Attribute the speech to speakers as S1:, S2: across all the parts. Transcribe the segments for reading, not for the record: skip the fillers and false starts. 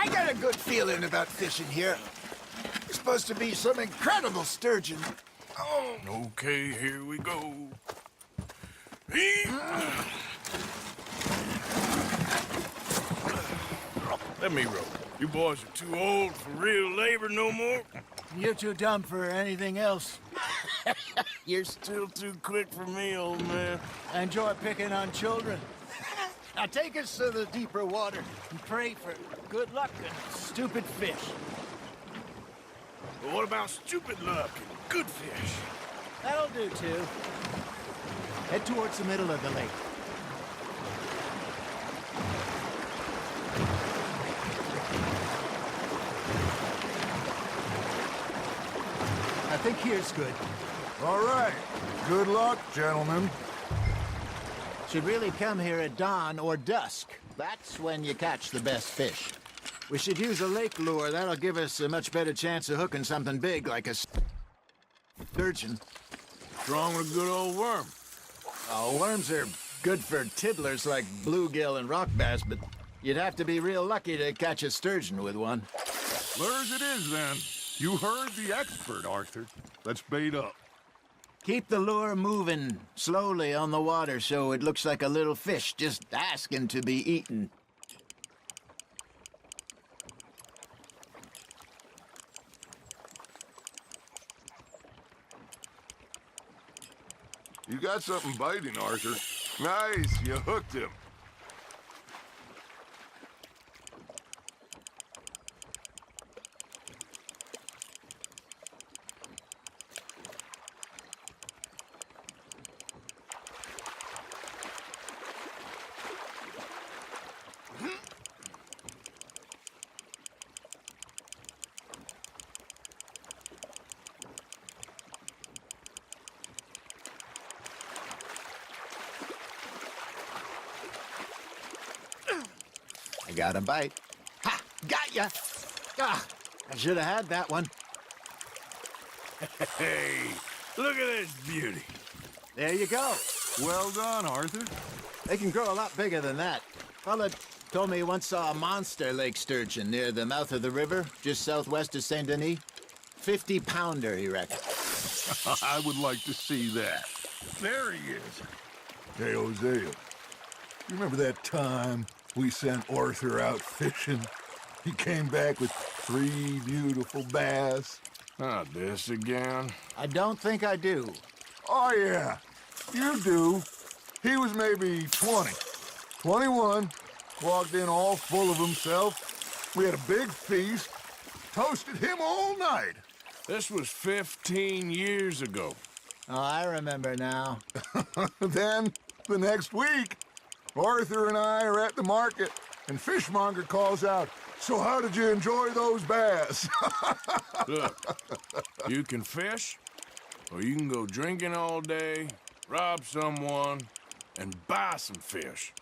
S1: I got a good feeling about fishing here. There's supposed to be some incredible sturgeon. Oh,
S2: Okay, here we go. Let me row. You boys are too old for real labor no more.
S3: You're too dumb for anything else.
S2: You're still too quick for me, old man.
S3: I enjoy picking on children. Now take us to the deeper water and pray for good luck and stupid fish.
S2: But what about stupid luck and good fish?
S3: That'll do, too. Head towards the middle of the lake. I think here's good.
S4: All right. Good luck, gentlemen.
S3: Should really come here at dawn or dusk. That's when you catch the best fish. We should use a lake lure. That'll give us a much better chance of hooking something big like a sturgeon.
S2: Wrong with a good old worm.
S3: Oh, worms are good for tiddlers like bluegill and rock bass, but you'd have to be real lucky to catch a sturgeon with one.
S4: Lures it is, then. You heard the expert, Arthur. Let's bait up.
S3: Keep the lure moving slowly on the water so it looks like a little fish just asking to be eaten.
S4: You got something biting, Arthur. Nice, you hooked him.
S3: I got a bite. Ha! Got ya! Ah, I should have had that one.
S2: Hey, look at this beauty.
S3: There you go.
S4: Well done, Arthur.
S3: They can grow a lot bigger than that. Fella told me he once saw a monster lake sturgeon near the mouth of the river, just southwest of Saint Denis. 50-pounder, he reckoned.
S4: I would like to see that. There he is. Hey, Hosea. You remember that time we sent Arthur out fishing? He came back with 3 beautiful bass.
S2: Not this again.
S3: I don't think I do.
S4: Oh, yeah. You do. He was maybe 20. 21. Walked in all full of himself. We had a big feast. Toasted him all night.
S2: This was 15 years ago.
S3: Oh, I remember now.
S4: Then, the next week, Arthur and I are at the market, and Fishmonger calls out, "So how did you enjoy those bass?"
S2: Look, you can fish, or you can go drinking all day, rob someone, and buy some fish.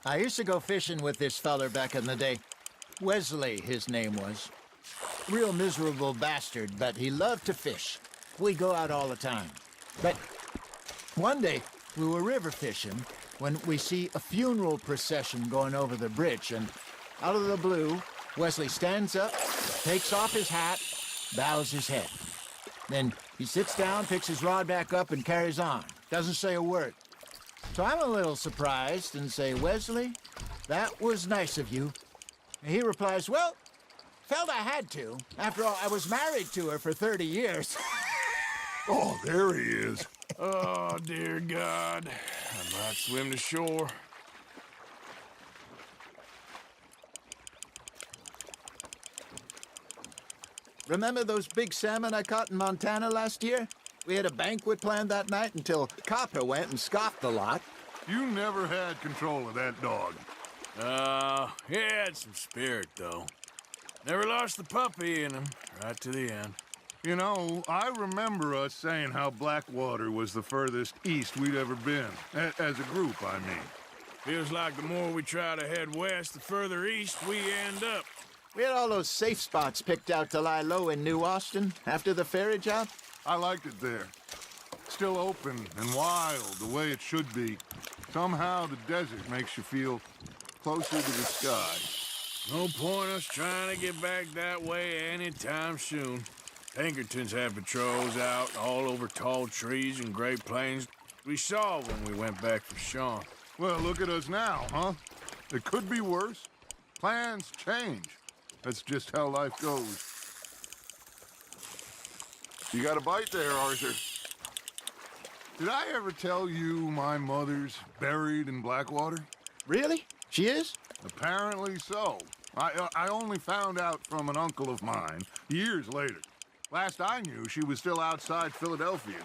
S3: I used to go fishing with this feller back in the day. Wesley, his name was. Real miserable bastard, but he loved to fish. We'd go out all the time. But one day, we were river fishing when we see a funeral procession going over the bridge, and out of the blue, Wesley stands up, takes off his hat, bows his head. Then he sits down, picks his rod back up, and carries on. Doesn't say a word. So I'm a little surprised and say, "Wesley, that was nice of you." And he replies, "Well, felt I had to. After all, I was married to her for 30 years.
S4: Oh, there he is.
S2: Oh, dear God. I might swim to shore.
S3: Remember those big salmon I caught in Montana last year? We had a banquet planned that night until Copper went and scoffed the lot.
S4: You never had control of that dog.
S2: He had some spirit, though. Never lost the puppy in him, right to the end.
S4: You know, I remember us saying how Blackwater was the furthest east we'd ever been. As a group, I mean.
S2: Feels like the more we try to head west, the further east we end up.
S3: We had all those safe spots picked out to lie low in New Austin after the ferry job.
S4: I liked it there. Still open and wild, the way it should be. Somehow the desert makes you feel closer to the sky.
S2: No point us trying to get back that way anytime soon. Pinkertons had patrols out all over tall trees and Great Plains. We saw when we went back for Sean.
S4: Well, look at us now, huh? It could be worse. Plans change. That's just how life goes. You got a bite there, Arthur. Did I ever tell you my mother's buried in Blackwater?
S3: Really? She is?
S4: Apparently so. I only found out from an uncle of mine years later. Last I knew, she was still outside Philadelphia.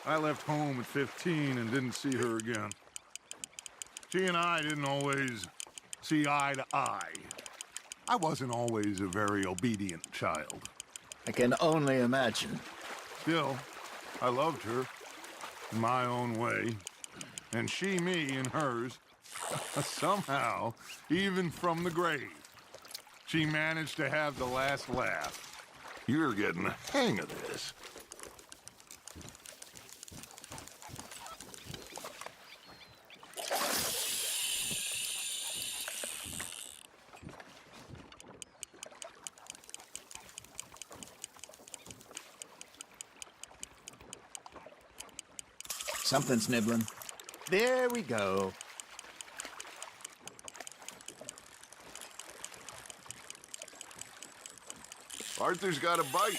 S4: I left home at 15 and didn't see her again. She and I didn't always see eye to eye. I wasn't always a very obedient child.
S3: I can only imagine.
S4: Still, I loved her in my own way, and she me in hers. Somehow, even from the grave, she managed to have the last laugh. You're getting the hang of this.
S3: Something's nibbling. There we go.
S4: Arthur's got a bite.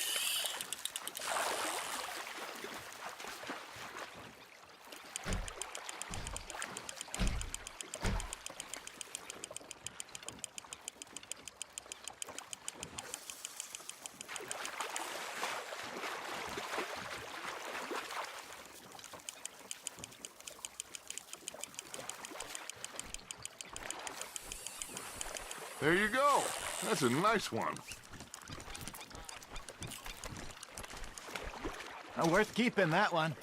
S4: There you go. That's a nice one.
S3: Worth keeping, that one.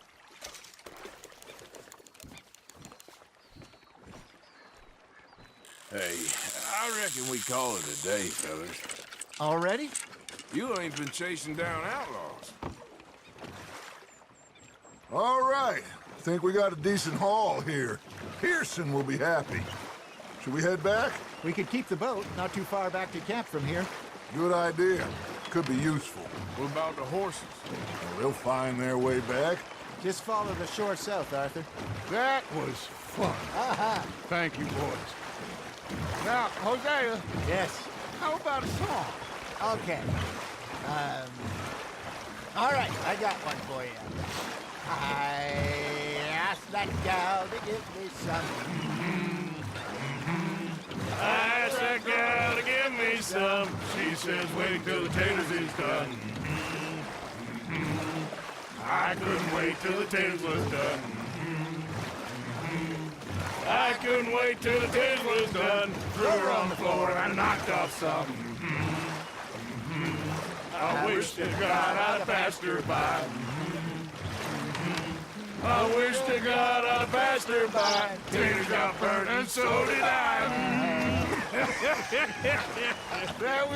S2: Hey, I reckon we call it a day, fellas.
S3: Already?
S2: You ain't been chasing down outlaws.
S4: All right. Think we got a decent haul here. Pearson will be happy. Should we head back?
S3: We could keep the boat not too far back to camp from here.
S4: Good idea. Could be useful.
S2: What about the horses?
S4: They'll find their way back.
S3: Just follow the shore south, Arthur.
S4: That was fun.
S3: Aha!
S4: Thank you, boys. Now, Hosea,
S3: Yes.
S4: how about a song?
S3: Okay. All right, I got one for you. I asked that gal to give me some.
S2: I asked that gal to give me some. She says, wait till the taters is done. I couldn't wait till the taters was done. I couldn't wait till the taters was done. Threw her on the floor and I knocked off some. I wish to God I'd passed her by. I wish to God I'd passed her by. Taters got burned and so did I.
S4: That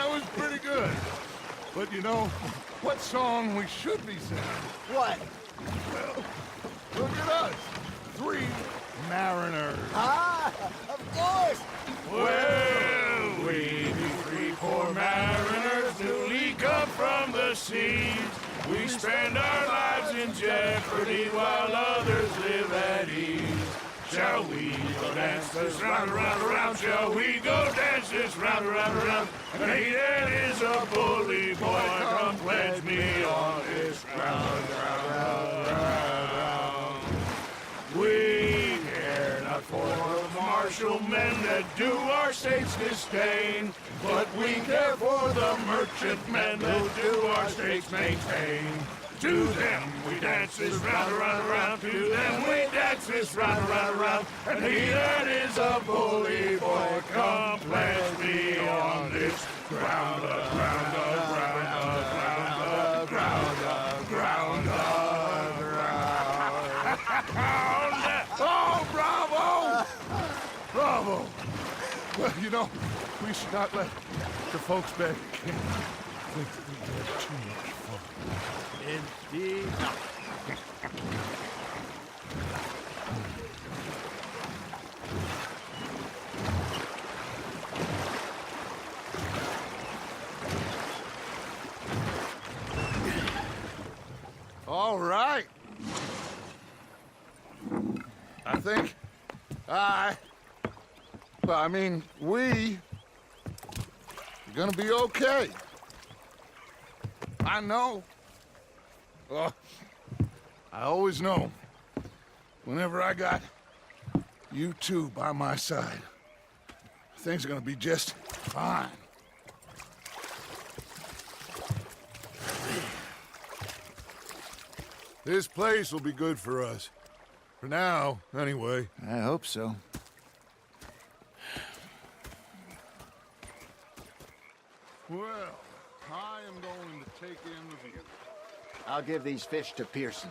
S4: was pretty good. But you know, what song we should be singing?
S3: What?
S4: Well, look at us. 3 mariners.
S3: Ah, of course.
S2: Well, we be 3 poor mariners newly come from the seas. We spend our lives in jeopardy while others live at ease. Shall we go dance this round, around, around? Shall we go dance this round, around, around? And he that is a bully boy, come pledge me on this ground, round. We care not for the martial men that do our state's disdain, but we care for the merchantmen that do our state's maintain. To them we dance this round, around, around. To them we dance this round, around, around. And he that is a bully boy, come pledge me on this ground, ground, ground, ground, ground, ground, ground.
S4: Oh, bravo! Bravo! Well, you know, we should not let the folks back in think that we had too much fun.
S3: Indeed not.
S4: I think we are gonna be okay. I know. I always know. Whenever I got you two by my side, things are gonna be just fine. This place will be good for us. For now, anyway.
S3: I hope so.
S4: Well, I am going to take in the view.
S3: I'll give these fish to Pearson.